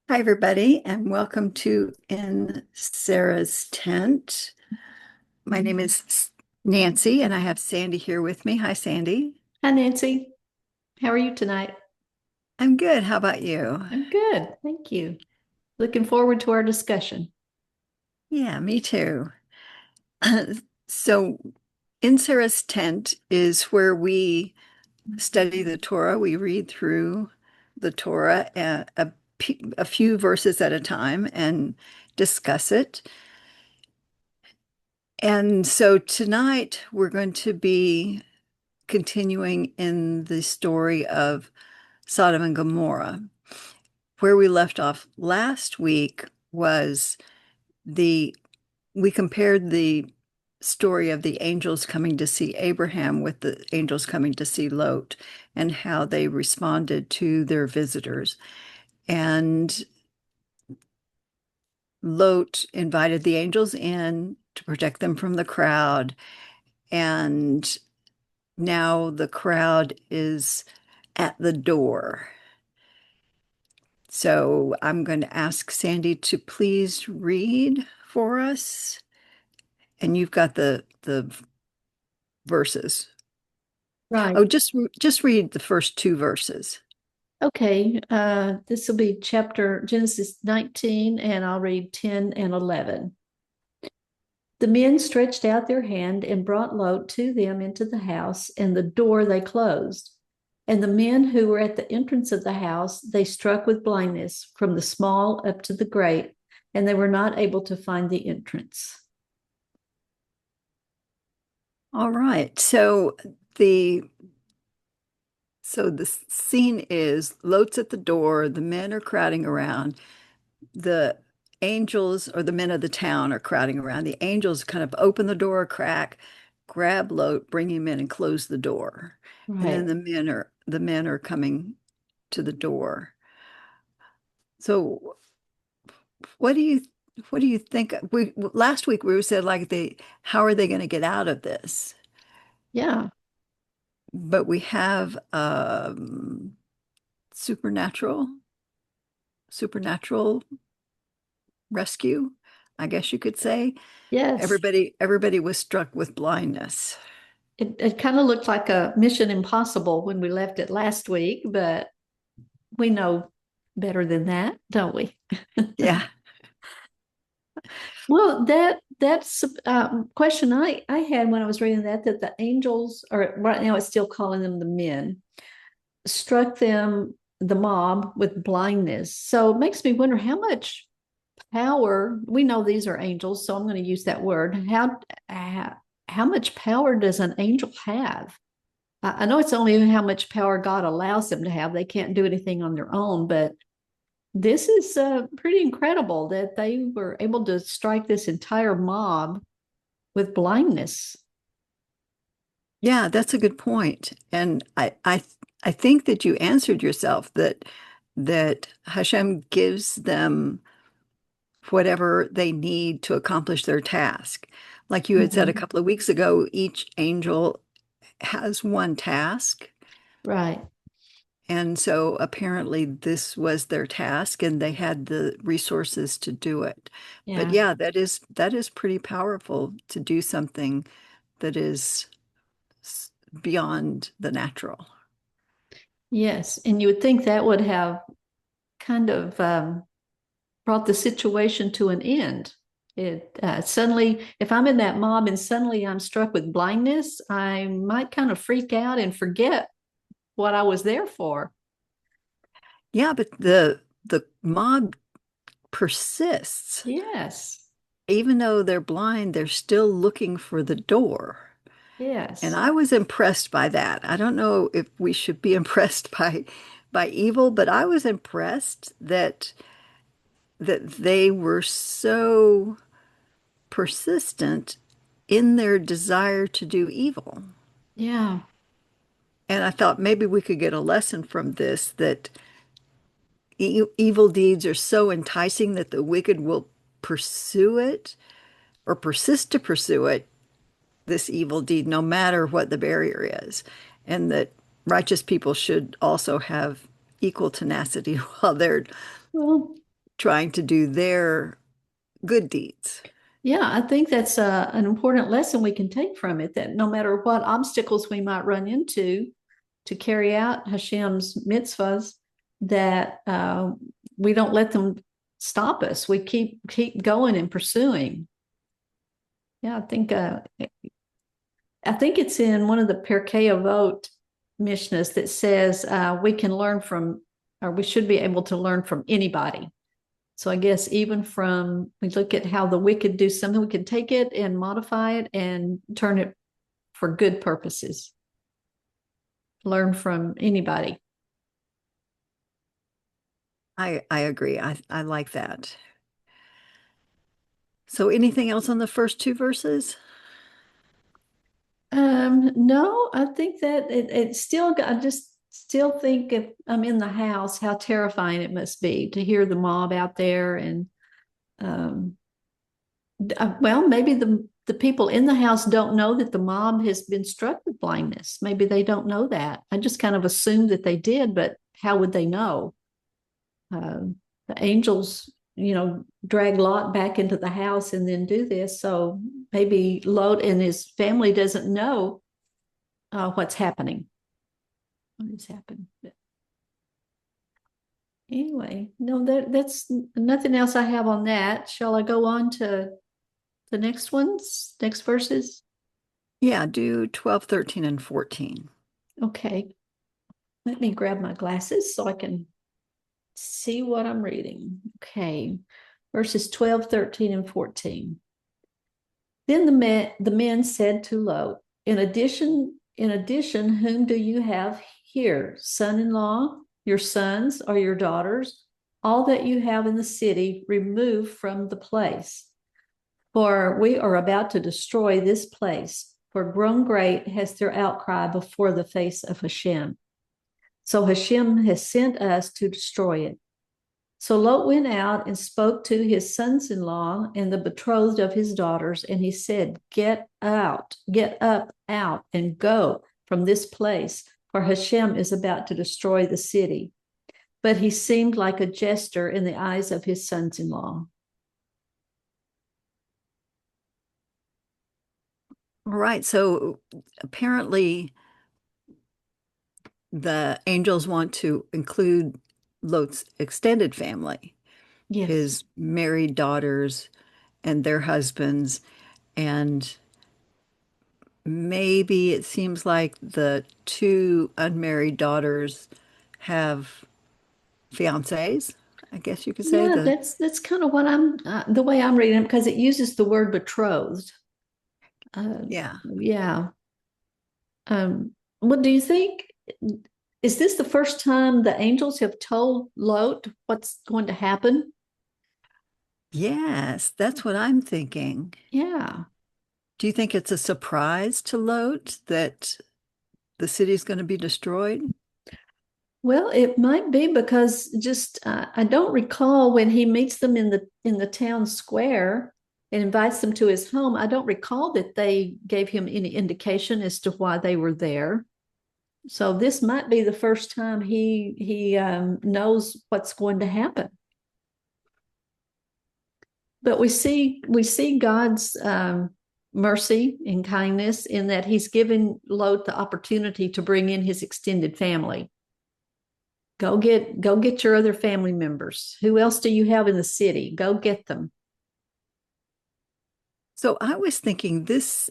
Hi, everybody, and welcome to In Sarah's Tent. My name is Nancy, and I have Sandy here with me. Hi, Sandy. Hi, Nancy. How are you tonight? I'm good. How about you? I'm good. Thank you. Looking forward to our discussion. Yeah, me too. So, In Sarah's Tent is where we study the Torah. We read through the Torah a few verses at a time and discuss it. And so tonight we're going to be continuing in the story of Sodom and Gomorrah. Where we left off last week was the we compared the story of the angels coming to see Abraham with the angels coming to see Lot and how they responded to their visitors. And Lot invited the angels in to protect them from the crowd. And now the crowd is at the door. So I'm going to ask Sandy to please read for us. And you've got the verses. Right. Oh, just read the first two verses. Okay. This will be chapter Genesis 19, and I'll read 10 and 11. The men stretched out their hand and brought Lot to them into the house, and the door they closed. And the men who were at the entrance of the house, they struck with blindness from the small up to the great, and they were not able to find the entrance. All right. The the scene is Lot's at the door, the men are crowding around, the angels or the men of the town are crowding around. The angels kind of open the door a crack, grab Lot, bring him in, and close the door. And then Right. the men are coming to the door. So what do you what do you think? We last week we said like they how are they going to get out of this? Yeah. But we have supernatural supernatural rescue, I guess you could say. Yes. Everybody was struck with blindness. It kind of looked like a Mission Impossible when we left it last week, but we know better than that, don't we? Yeah. Well, that's a question I had when I was reading that the angels, or right now it's still calling them the men, struck them, the mob, with blindness. So it makes me wonder how much power, we know these are angels, so I'm going to use that word. How much power does an angel have? I know it's only how much power God allows them to have. They can't do anything on their own, but this is pretty incredible that they were able to strike this entire mob with blindness. Yeah, that's a good point. And I think that you answered yourself that Hashem gives them whatever they need to accomplish their task. Like you had said a Mhm. couple of weeks ago, each angel has one task. Right. And so apparently this was their task and they had the resources to do it. But Yeah. yeah, that is pretty powerful to do something that is beyond the natural. Yes. And you would think that would have kind of brought the situation to an end. It suddenly, if I'm in that mob and suddenly I'm struck with blindness, I might kind of freak out and forget what I was there for. Yeah, but the mob persists. Yes. Even though they're blind, they're still looking for the door. And Yes. I was impressed by that. I don't know if we should be impressed by evil, but I was impressed that they were so persistent in their desire to do evil. Yeah. And I thought maybe we could get a lesson from this that evil deeds are so enticing that the wicked will pursue it or persist to pursue it, this evil deed, no matter what the barrier is. And that righteous people should also have equal tenacity while they're Well, trying to do their good deeds. Yeah, I think that's an important lesson we can take from it, that no matter what obstacles we might run into to carry out Hashem's mitzvahs, that we don't let them stop us. We keep going and pursuing. Yeah, I think it's in one of the Pirkei Avot Mishnahs that says we can learn from, or we should be able to learn from anybody. So I guess even from, we look at how the wicked do something, we can take it and modify it and turn it for good purposes. Learn from anybody. I agree. I like that. So anything else on the first two verses? No, I think that it still, I just still think if I'm in the house, how terrifying it must be to hear the mob out there. And um, well, maybe the people in the house don't know that the mob has been struck with blindness. Maybe they don't know that. I just kind of assumed that they did, but how would they know? The angels, drag Lot back into the house and then do this. So maybe Lot and his family doesn't know what's happening. What has happened? But anyway, no, that's nothing else I have on that. Shall I go on to the next verses? Yeah, do 12, 13, and 14. Okay. Let me grab my glasses so I can see what I'm reading. Okay. Verses 12, 13, and 14. Then the men said to Lot, in addition, whom do you have here? Son-in-law, your sons, or your daughters? All that you have in the city, remove from the place. For we are about to destroy this place. For grown great has their outcry before the face of Hashem. So Hashem has sent us to destroy it. So Lot went out and spoke to his sons in law and the betrothed of his daughters, and he said, get out, get up, out, and go from this place, for Hashem is about to destroy the city. But he seemed like a jester in the eyes of his sons in law. All right. So apparently the angels want to include Lot's extended family, Yes. his married daughters and their husbands, and maybe it seems like the two unmarried daughters have fiancés, I guess you could say. Yeah, The that's kind of what I'm the way I'm reading it, because it uses the word betrothed. Yeah. Yeah. What do you think? Is this the first time the angels have told Lot what's going to happen? Yes, that's what I'm thinking. Yeah. Do you think it's a surprise to Lot that the city's going to be destroyed? Well, it might be because just I don't recall when he meets them in the town square and invites them to his home. I don't recall that they gave him any indication as to why they were there. So this might be the first time he knows what's going to happen. But we see God's mercy and kindness in that He's given Lot the opportunity to bring in his extended family. Go get your other family members. Who else do you have in the city? Go get them. So I was thinking this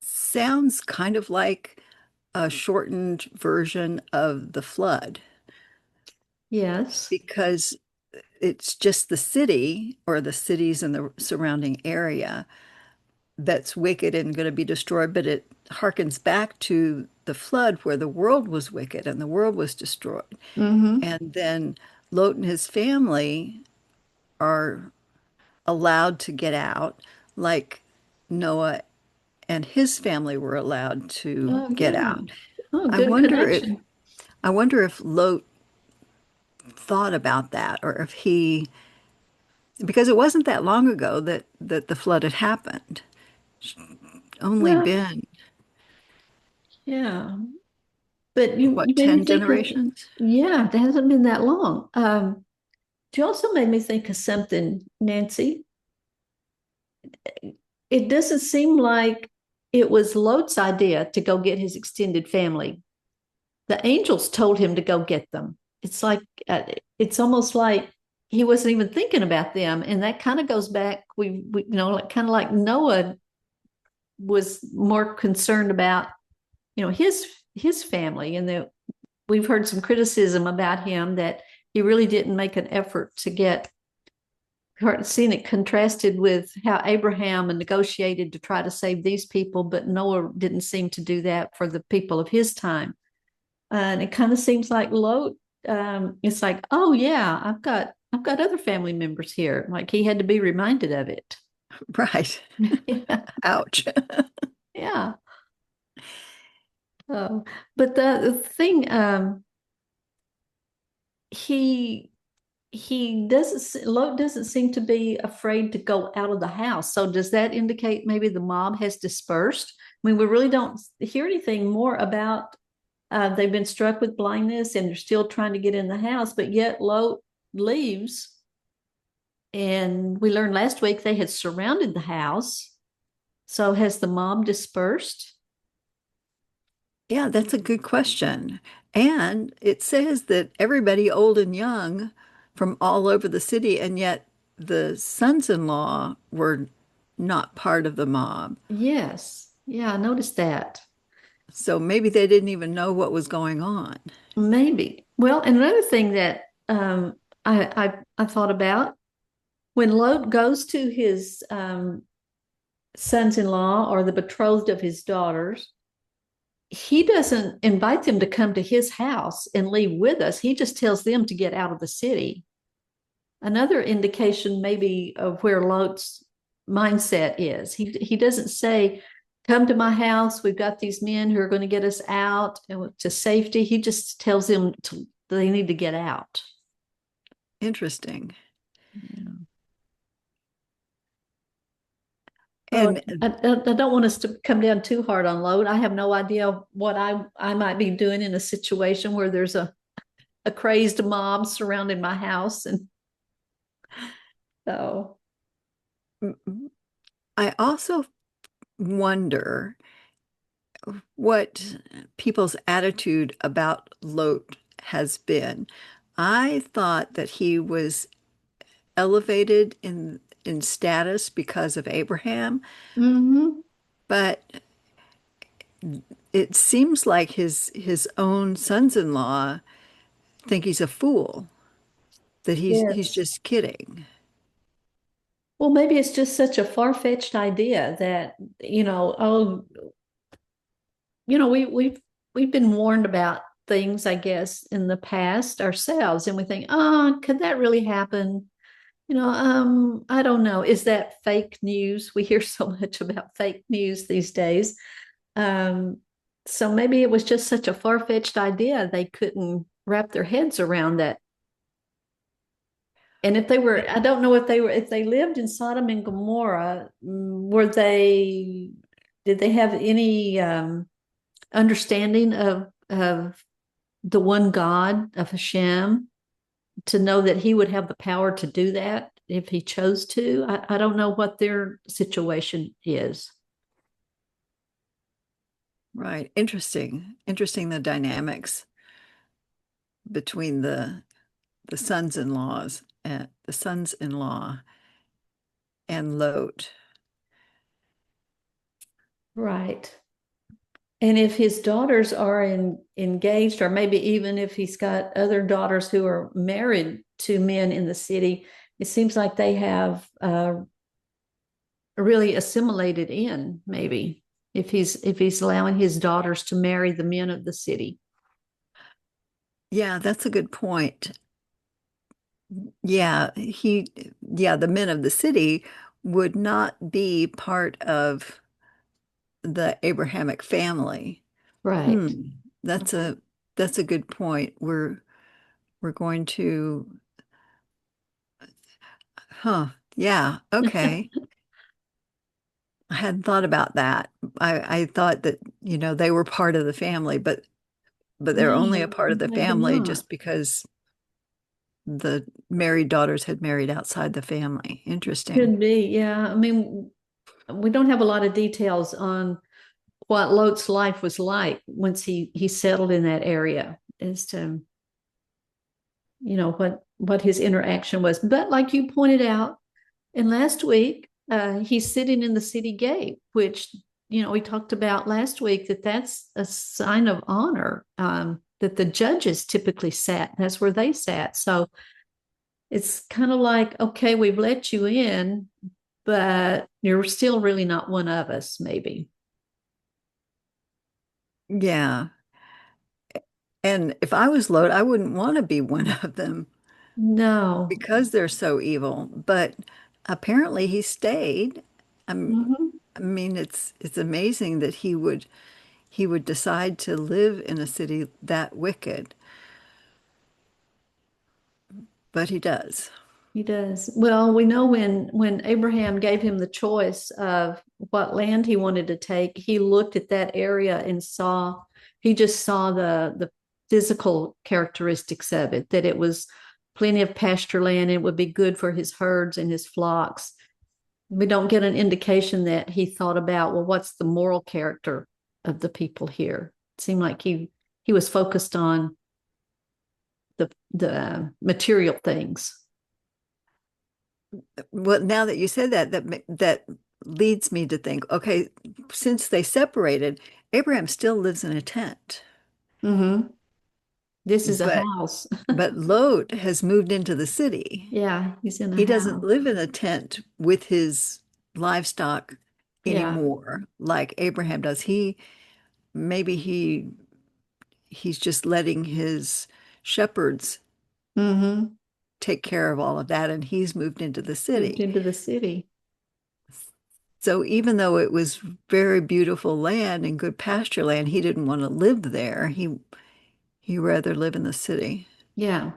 sounds kind of like a shortened version of the flood Yes. because it's just the city or the cities in the surrounding area that's wicked and going to be destroyed, but it harkens back to the flood where the world was wicked and the world was destroyed. Mm-hmm. And then Lot and his family are allowed to get out, like Noah and his family were allowed to Oh get yeah. out. Oh, I good wonder if connection. I wonder if Lot thought about that or if he because it wasn't that long ago that the flood had happened. Only Well, been yeah. But you what, made me 10 think of, generations? yeah, it hasn't been that long. You also made me think of something, Nancy. It doesn't seem like it was Lot's idea to go get his extended family. The angels told him to go get them. It's like it's almost like he wasn't even thinking about them, and that kind of goes back. We like kind of like Noah was more concerned about his family, and that we've heard some criticism about him that he really didn't make an effort to get seen it contrasted with how Abraham negotiated to try to save these people, but Noah didn't seem to do that for the people of his time. And it kind of seems like Lot, it's like, oh yeah, I've got other family members here. Like he had to be reminded of it. Right. Yeah. Ouch. Yeah. Oh, but the thing, he Lot doesn't seem to be afraid to go out of the house. So does that indicate maybe the mob has dispersed? I mean, we really don't hear anything more about they've been struck with blindness and they're still trying to get in the house, but yet Lot leaves. And we learned last week they had surrounded the house. So has the mob dispersed? Yeah, that's a good question. And it says that everybody old and young from all over the city, and yet the sons-in-law were not part of the mob. Yes. Yeah, I noticed that. So maybe they didn't even know what was going on. Maybe. Well, and another thing that I thought about when Lot goes to his sons-in-law or the betrothed of his daughters, he doesn't invite them to come to his house and leave with us. He just tells them to get out of the city. Another indication maybe of where Lot's mindset is. He doesn't say, come to my house. We've got these men who are going to get us out to safety. He just tells them they need to get out. Interesting. Yeah. Oh, And I don't want us to come down too hard on Lot. I have no idea what I might be doing in a situation where there's a crazed mob surrounding my house. And so, I also wonder what people's attitude about Lot has been. I thought that he was elevated in status because of Abraham, mhm. but it seems like his own sons-in-law think he's a fool, that he's Yes. just kidding. Well, maybe it's just such a far-fetched idea that, oh, we've been warned about things, I guess, in the past ourselves, and we think, oh, could that really happen? I don't know. Is that fake news? We hear so much about fake news these days. Um, so maybe it was just such a far-fetched idea they couldn't wrap their heads around that. And if they were, I don't know if they lived in Sodom and Gomorrah, did they have any understanding of the one God of Hashem to know that he would have the power to do that if he chose to? I don't know what their situation is. Right. Interesting the dynamics between the sons-in-laws and the sons-in-law and Lot. Right. And if his daughters are engaged, or maybe even if he's got other daughters who are married to men in the city, it seems like they have really assimilated in, maybe, if he's allowing his daughters to marry the men of the city. Yeah, that's a good point. Yeah, yeah, the men of the city would not be part of the Abrahamic family. Right. Hmm, that's a good point. We're going to, huh, yeah, okay. I hadn't thought about that. I thought that, they were part of the family, but they're only a No, part of the maybe family not. just because. the married daughters had married outside the family. Interesting. Could be, yeah. I mean, we don't have a lot of details on what Lot's life was like once he settled in that area as to what his interaction was. But like you pointed out, and last week, he's sitting in the city gate, which we talked about last week that's a sign of honor. That the judges typically sat. That's where they sat. So it's kind of like, okay, we've let you in, but you're still really not one of us, maybe. Yeah. And if I was Lot, I wouldn't want to be one of them No. because they're so evil. But apparently he stayed. Mhm. I mean, it's amazing that he would decide to live in a city that wicked, but he does. He does. Well, we know when Abraham gave him the choice of what land he wanted to take, he looked at that area and he just saw the physical characteristics of it, that it was plenty of pasture land, it would be good for his herds and his flocks. We don't get an indication that he thought about, well, what's the moral character of the people here? It seemed like he was focused on the material things. Well, now that you said that, that leads me to think, okay, since they separated, Abraham still lives in a tent, Mm-hmm. This is a but house. but Lot has moved into the city. Yeah, he's in a He doesn't house. live in a tent with his livestock Yeah. anymore like Abraham does. Maybe he's just letting his shepherds Mm-hmm. take care of all of that, and he's moved into the Moved city. into the city. So even though it was very beautiful land and good pasture land, he didn't want to live there. He rather live in the city. Yeah.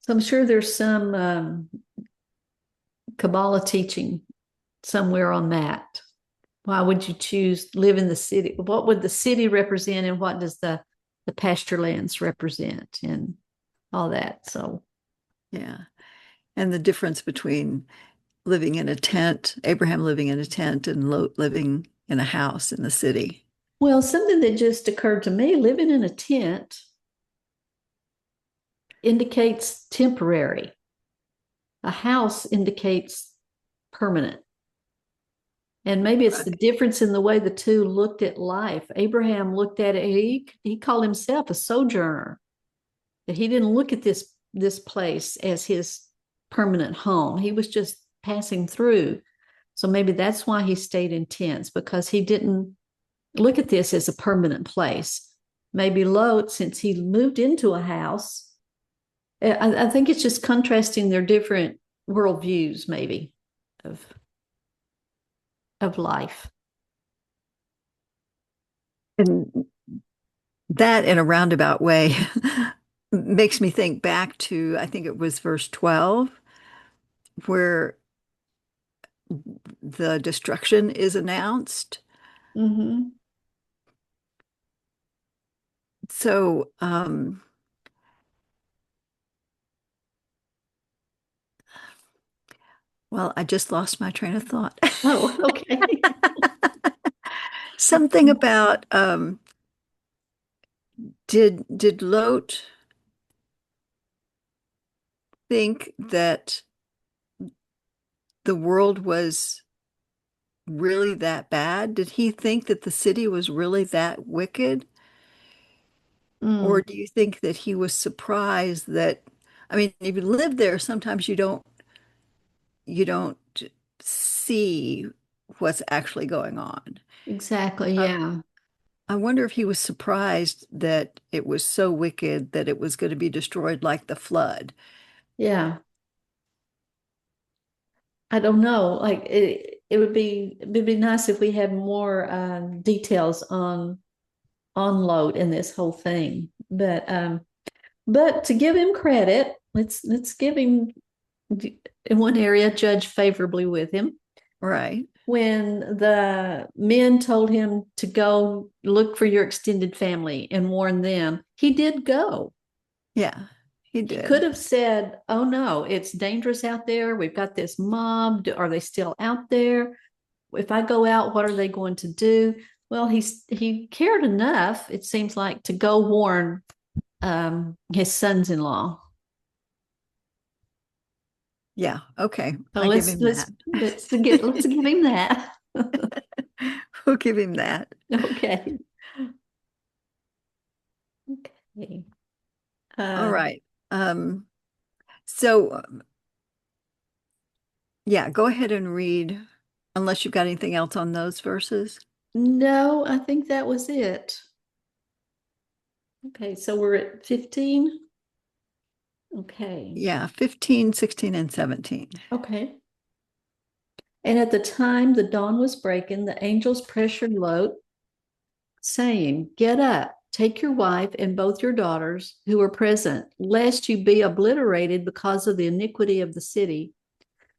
So I'm sure there's some Kabbalah teaching somewhere on that. Why would you choose live in the city? What would the city represent, and what does the pasture lands represent, and all that? So, Yeah. And the difference between living in a tent, Abraham living in a tent, and Lot living in a house in the city. well, something that just occurred to me: living in a tent indicates temporary. A house indicates permanent. And maybe it's the Right. difference in the way the two looked at life. Abraham looked at it, he called himself a sojourner, that he didn't look at this place as his permanent home. He was just passing through. So maybe that's why he stayed in tents, because he didn't look at this as a permanent place. Maybe Lot, since he moved into a house, I think it's just contrasting their different worldviews, maybe, of of life. And that, in a roundabout way, makes me think back to, I think it was verse 12, where the destruction is announced. Mm-hmm. So, well, I just lost my train of thought. Oh, okay. Something about did Lot think that the world was really that bad? Did he think that the city was really that wicked? Mm, Or do you think that he was surprised that, I mean, if you live there, sometimes you don't see what's actually going on. exactly. I, Yeah. I wonder if he was surprised that it was so wicked that it was going to be destroyed like the flood. Yeah. I don't know. Like it would be nice if we had more details on Load in this whole thing. But to give him credit, let's give him in one area judge favorably with him. Right. When the men told him to go look for your extended family and warn them, he did go. Yeah. he He could did. have said, "Oh no, it's dangerous out there. We've got this mob. Are they still out there? If I go out, what are they going to do?" Well, he cared enough, it seems like, to go warn his sons-in-law. Yeah, okay. So I give him that. let's give him that. We'll give him that. Okay. Okay. All Uh, right. So yeah, go ahead and read, unless you've got anything else on those verses. no, I think that was it. Okay, so we're at 15. Okay. Yeah, 15, 16, and 17. Okay. And at the time the dawn was breaking, the angels pressured Lot, saying, "Get up, take your wife and both your daughters who are present, lest you be obliterated because of the iniquity of the city."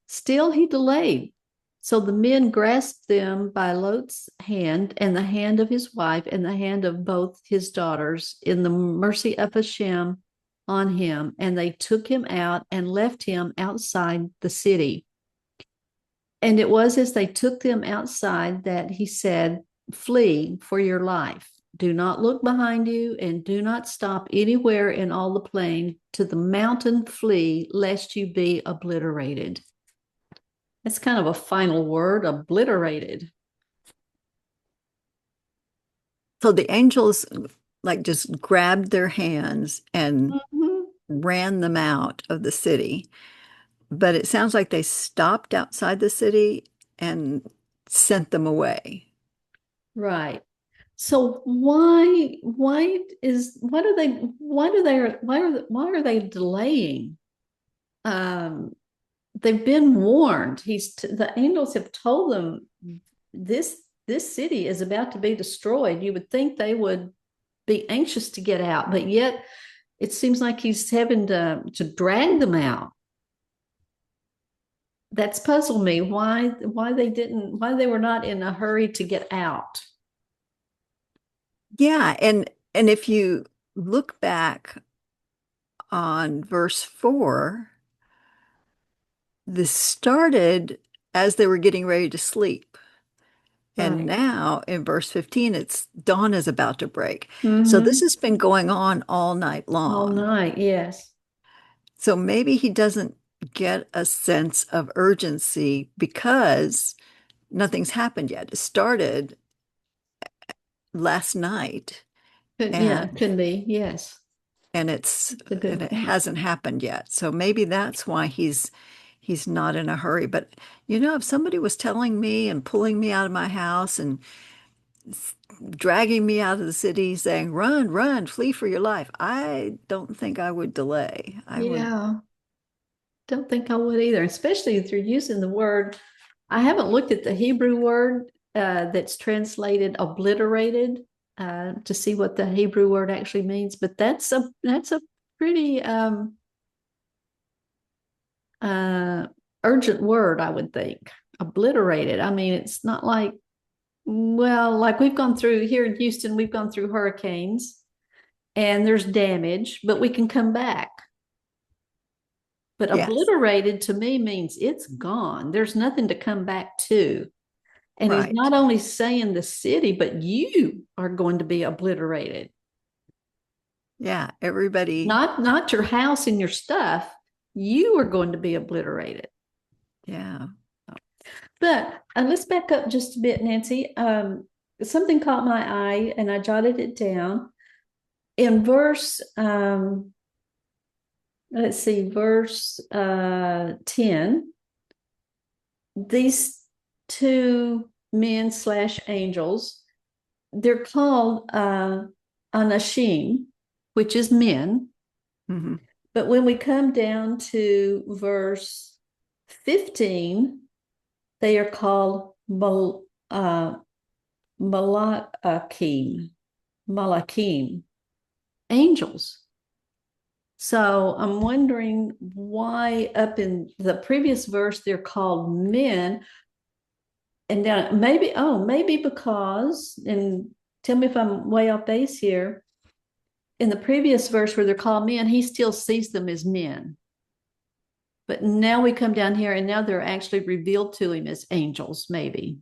Still he delayed. So the men grasped them by Lot's hand and the hand of his wife and the hand of both his daughters in the mercy of Hashem on him, and they took him out and left him outside the city. And it was as they took them outside that he said, "Flee for your life. Do not look behind you and do not stop anywhere in all the plain. To the mountain flee, lest you be obliterated." That's kind of a final word, obliterated. So the angels like just grabbed their hands and Mhm. ran them out of the city. But it sounds like they stopped outside the city and sent them away. Right. So why are they delaying? Um, they've been warned. The angels have told them this city is about to be destroyed. You would think they would be anxious to get out, but yet it seems like he's having to drag them out. That's puzzled me. Why they were not in a hurry to get out. Yeah, and if you look back on verse 4, this started as they were getting ready to sleep. And Right. now in verse 15, it's dawn is about to break. So this Mm-hmm. has been going on all night All long. night, yes. So maybe he doesn't get a sense of urgency because nothing's happened yet. It started last night Yeah, and can be. Yes. and it's It's a and good it point. hasn't happened yet. So maybe that's why he's not in a hurry. But if somebody was telling me and pulling me out of my house and dragging me out of the city saying, "Run, run, flee for your life," I don't think I would delay. I would, Yeah. Don't think I would either, especially if you're using the word. I haven't looked at the Hebrew word that's translated obliterated to see what the Hebrew word actually means, but that's a pretty uh, urgent word, I would think. Obliterated. I mean, it's not like, well, like we've gone through here in Houston, we've gone through hurricanes and there's damage, but we can come back. But yes, obliterated to me means it's gone. There's nothing to come back to. And he's right. not only saying the city, but you are going to be obliterated. Yeah, everybody. Not your house and your stuff. You are going to be obliterated. Yeah. But let's back up just a bit, Nancy. Something caught my eye and I jotted it down. In verse, let's see, verse 10, these two men slash angels, they're called anashim, which is men. Hmm. But when we come down to verse 15, they are called malakim, malakim, angels. So I'm wondering why up in the previous verse they're called men, and then maybe because, and tell me if I'm way off base here. in the previous verse where they're called men, he still sees them as men. But now we come down here and now they're actually revealed to him as angels, maybe,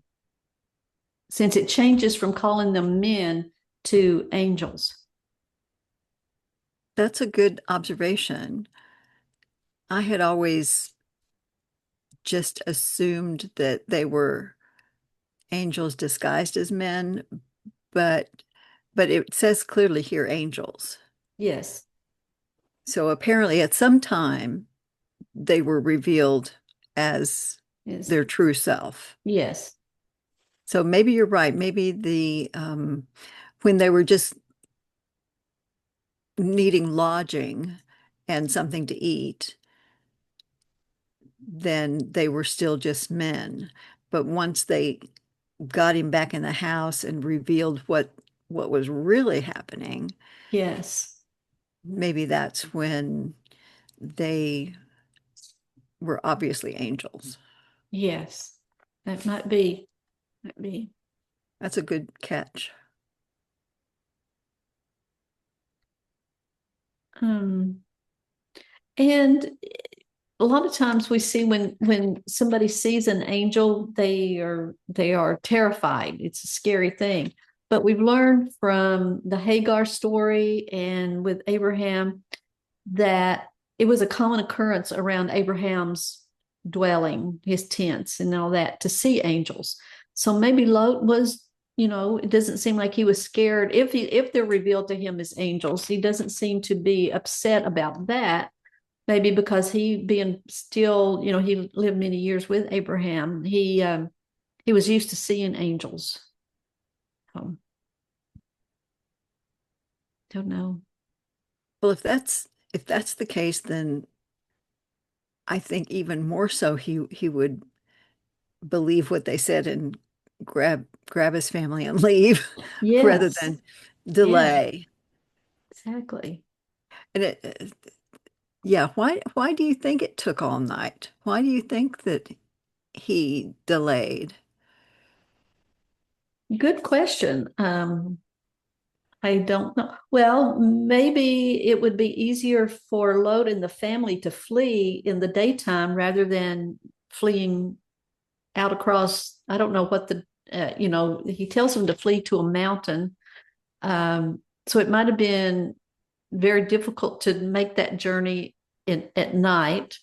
since it changes from calling them men to angels. That's a good observation. I had always just assumed that they were angels disguised as men, but it says clearly here angels. Yes. So apparently at some time they were revealed as Yes. their true self. Yes. So maybe you're right. Maybe the when they were just needing lodging and something to eat, then they were still just men. But once they got him back in the house and revealed what was really happening, Yes. maybe that's when they were obviously angels. Yes. That might be. Might be. That's a good catch. Um, and a lot of times we see when somebody sees an angel, they are terrified. It's a scary thing. But we've learned from the Hagar story and with Abraham that it was a common occurrence around Abraham's dwelling, his tents and all that, to see angels. So maybe Lot was, it doesn't seem like he was scared if they're revealed to him as angels. He doesn't seem to be upset about that. Maybe because he being still, he lived many years with Abraham. He was used to seeing angels. Um, don't know. Well, if that's the case, then I think even more so he would believe what they said and grab his family and leave rather Yes. than Yeah. delay. Exactly. And yeah, why do you think it took all night? Why do you think that he delayed? Good question. I don't know. Well, maybe it would be easier for Lot and the family to flee in the daytime rather than fleeing out across. I don't know what he tells them to flee to a mountain. So it might have been very difficult to make that journey at night.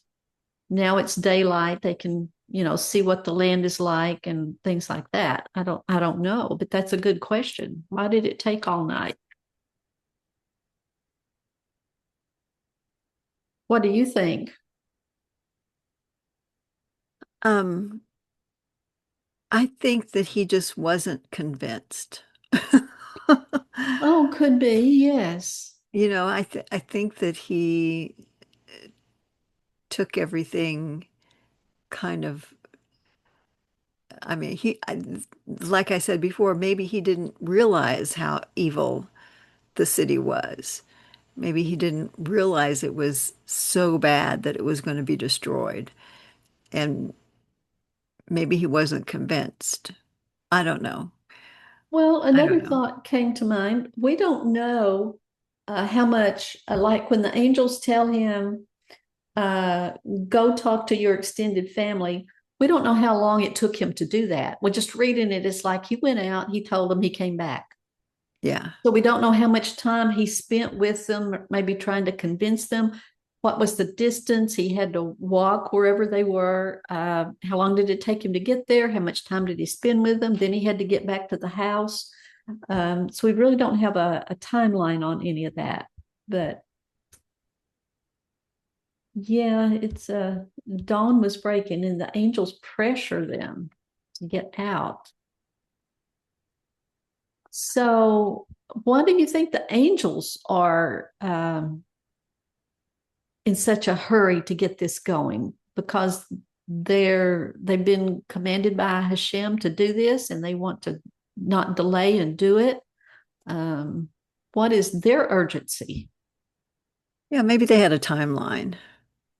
Now it's daylight. They can, see what the land is like and things like that. I don't know, but that's a good question. Why did it take all night? What do you think? Um, I think that he just wasn't convinced. Oh, could be, yes. I think that he took everything kind of, I mean, like I said before, maybe he didn't realize how evil the city was. Maybe he didn't realize it was so bad that it was going to be destroyed. And maybe he wasn't convinced. I don't know. Well, I another don't know. thought came to mind. We don't know how much, like when the angels tell him, uh, go talk to your extended family. We don't know how long it took him to do that. We're just reading it. It's like he went out, he told them, he came back. Yeah. So we don't know how much time he spent with them, maybe trying to convince them. What was the distance he had to walk wherever they were? How long did it take him to get there? How much time did he spend with them? Then he had to get back to the house. So we really don't have a timeline on any of that. But yeah, it's dawn was breaking and the angels pressure them to get out. So, why do you think the angels are in such a hurry to get this going? Because they've been commanded by Hashem to do this, and they want to not delay and do it. Um, what is their urgency? Yeah, maybe they had a timeline.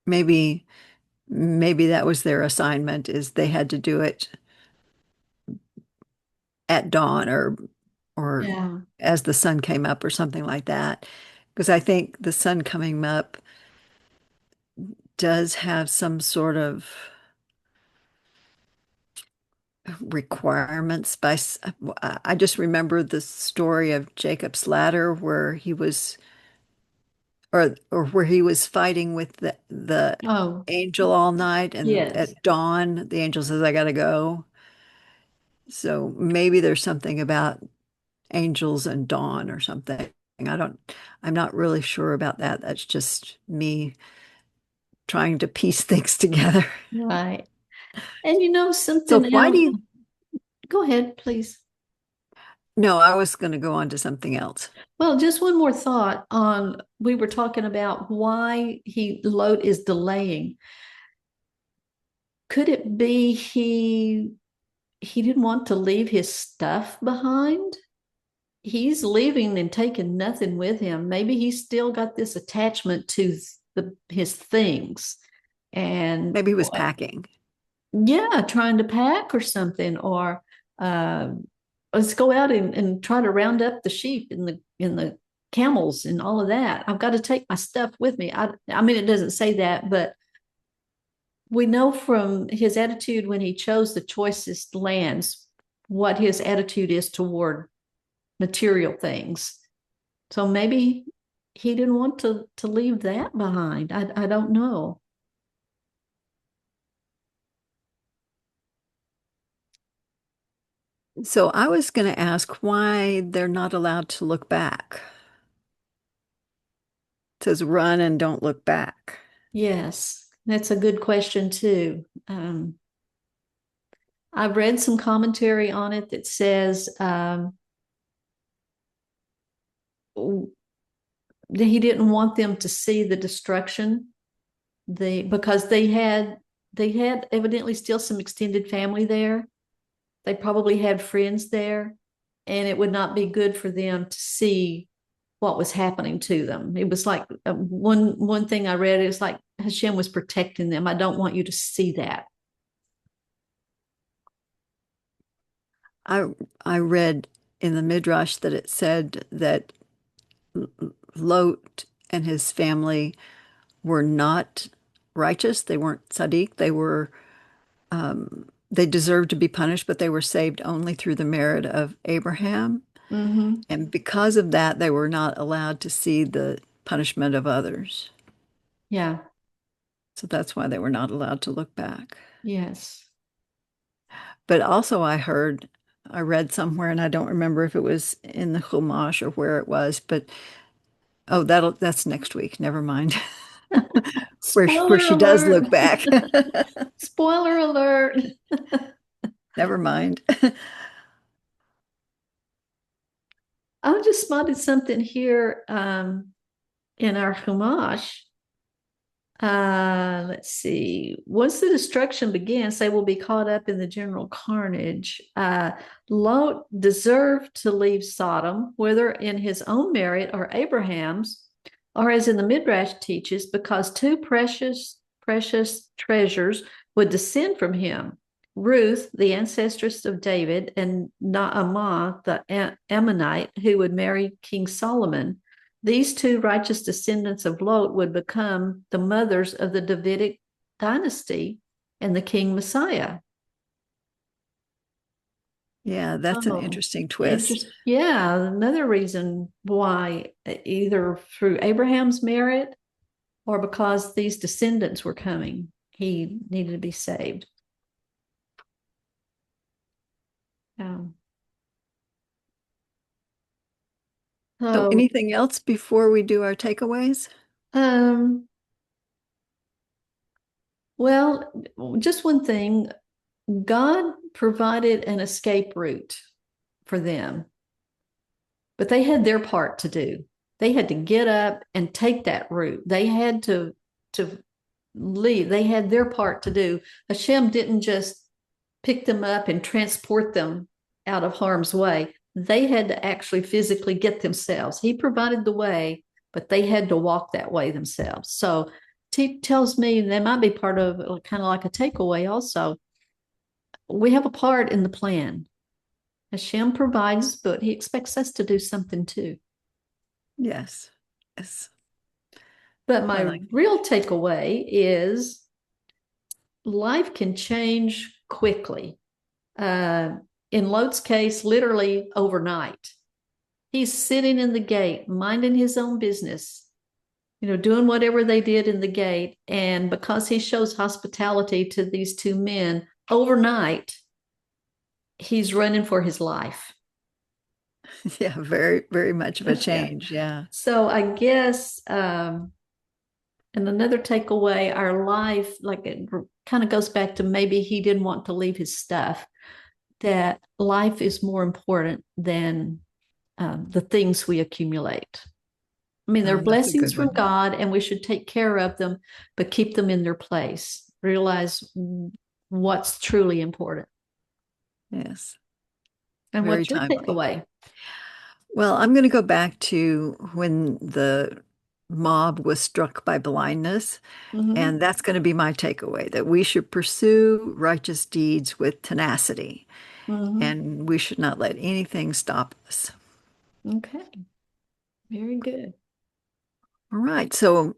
Maybe maybe that was their assignment is they had to do it at dawn or Yeah. as the sun came up or something like that. Because I think the sun coming up does have some sort of requirements I just remember the story of Jacob's ladder where he was or where he was fighting with the Oh, angel all night, and yes. at dawn the angel says I gotta go. So maybe there's something about angels and dawn or something. I'm not really sure about that. That's just me trying to piece things together. Right. And you know So something why do else? you Go ahead, please. No, I was going to go on to something else. Well, just one more thought on we were talking about why Lot is delaying. Could it be he didn't want to leave his stuff behind? He's leaving and taking nothing with him. Maybe he's still got this attachment to his things. And Maybe he was packing. yeah, trying to pack or something, or uh, let's go out and try to round up the sheep and the camels and all of that. I've got to take my stuff with me. I mean, it doesn't say that, but we know from his attitude when he chose the choicest lands what his attitude is toward material things. So maybe he didn't want to leave that behind. I don't know. So I was going to ask why they're not allowed to look back. It says run and don't look back. Yes, that's a good question too. I've read some commentary on it that says he didn't want them to see the destruction. Because they had evidently still some extended family there. They probably had friends there, and it would not be good for them to see what was happening to them. It was like one thing I read is like Hashem was protecting them. I don't want you to see that. I I read in the Midrash that it said that Lot and his family were not righteous. They weren't tzaddik. They deserved to be punished, but they were saved only through the merit of Abraham. Mm-hmm. And because of that, they were not allowed to see the punishment of others. Yeah. So that's why they were not allowed to look back. Yes. But also, I read somewhere, and I don't remember if it was in the Chumash or where it was, but oh, that's next week. Never mind. Where Spoiler she does alert. look back. Spoiler alert. Never mind. I just spotted something here in our Chumash. Let's see. Once the destruction begins, they will be caught up in the general carnage. Lot deserved to leave Sodom, whether in his own merit or Abraham's, or as in the Midrash teaches, because two precious treasures would descend from him. Ruth, the ancestress of David, and Naamah, the Ammonite, who would marry King Solomon. These two righteous descendants of Lot would become the mothers of the Davidic dynasty and the King Messiah. Yeah, that's an Oh, interesting twist. interesting. Yeah, another reason why either through Abraham's merit or because these descendants were coming, he needed to be saved. Um, So, so, anything else before we do our takeaways? um, well, just one thing. God provided an escape route for them, but they had their part to do. They had to get up and take that route. They had to leave. They had their part to do. Hashem didn't just pick them up and transport them out of harm's way. They had to actually physically get themselves. He provided the way, but they had to walk that way themselves. So tells me they might be part of kind of like a takeaway also. We have a part in the plan. Hashem provides, but he expects us to do something too. Yes. Yes, But I my like real takeaway is life can change quickly. Uh, in Lot's case, literally overnight. He's sitting in the gate, minding his own business, doing whatever they did in the gate. And because he shows hospitality to these two men overnight, he's running for his life. yeah, very, very much of a Yeah. change. Yeah. So I guess, and another takeaway, our life, like it kind of goes back to maybe he didn't want to leave his stuff, that life is more important than the things we accumulate. I mean, they're That's a blessings good from one. God and we should take care of them, but keep them in their place. Realize what's truly important. Yes, And very what's your timely. takeaway? Well, I'm going to go back to when the mob was struck by blindness, Mm-hmm. and that's going to be my takeaway that we should pursue righteous deeds with tenacity, Mm-hmm. and we should not let anything stop us. Okay, very good. All right, so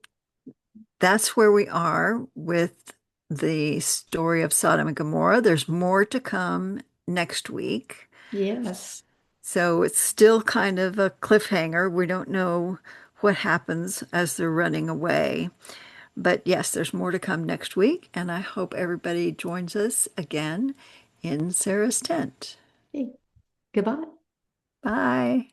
that's where we are with the story of Sodom and Gomorrah. There's more to come next week. Yes. So it's still kind of a cliffhanger. We don't know what happens as they're running away. But yes, there's more to come next week, and I hope everybody joins us again in Sarah's tent. Okay. Goodbye. Bye.